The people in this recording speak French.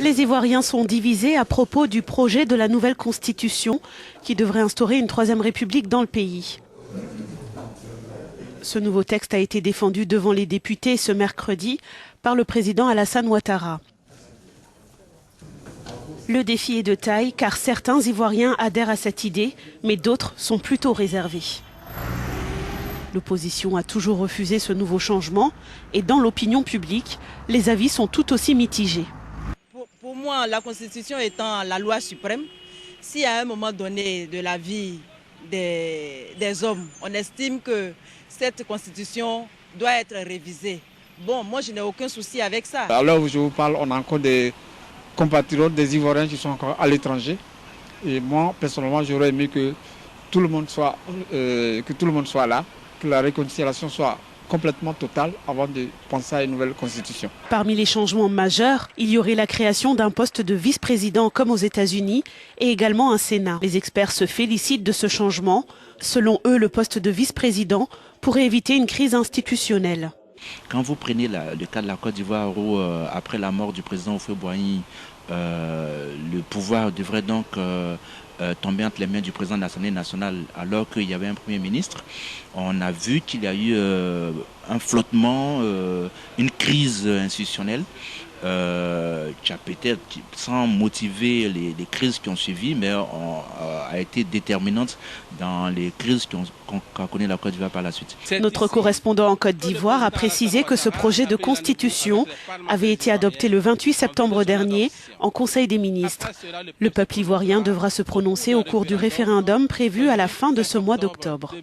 Les Ivoiriens sont divisés à propos du projet de la nouvelle constitution qui devrait instaurer une troisième république dans le pays. Ce nouveau texte a été défendu devant les députés ce mercredi par le président Alassane Ouattara. Le défi est de taille car certains Ivoiriens adhèrent à cette idée, mais d'autres sont plutôt réservés. L'opposition a toujours refusé ce nouveau changement et dans l'opinion publique, les avis sont tout aussi mitigés. Pour moi, la Constitution étant la loi suprême, si à un moment donné de la vie des hommes, on estime que cette Constitution doit être révisée, bon, moi je n'ai aucun souci avec ça. À l'heure où je vous parle, on a encore des compatriotes, des Ivoiriens qui sont encore à l'étranger. Et moi, personnellement, j'aurais aimé que tout le monde soit là, que la réconciliation soit complètement totale avant de penser à une nouvelle constitution. Parmi les changements majeurs, il y aurait la création d'un poste de vice-président comme aux États-Unis et également un Sénat. Les experts se félicitent de ce changement. Selon eux, le poste de vice-président pourrait éviter une crise institutionnelle. Quand vous prenez le cas de la Côte d'Ivoire où, après la mort du président Houphouët-Boigny, le pouvoir devrait donc tomber entre les mains du président de l'Assemblée nationale alors qu'il y avait un Premier ministre, on a vu qu'il y a eu un flottement, une crise institutionnelle qui a peut-être, sans motiver les crises qui ont suivi, mais a été déterminante dans les crises qu'a connu la Côte d'Ivoire par la suite. Notre correspondant en Côte d'Ivoire a précisé que ce projet de constitution avait été adopté le 28 septembre dernier en Conseil des ministres. Le peuple ivoirien devra se prononcer au cours du référendum prévu à la fin de ce mois d'octobre.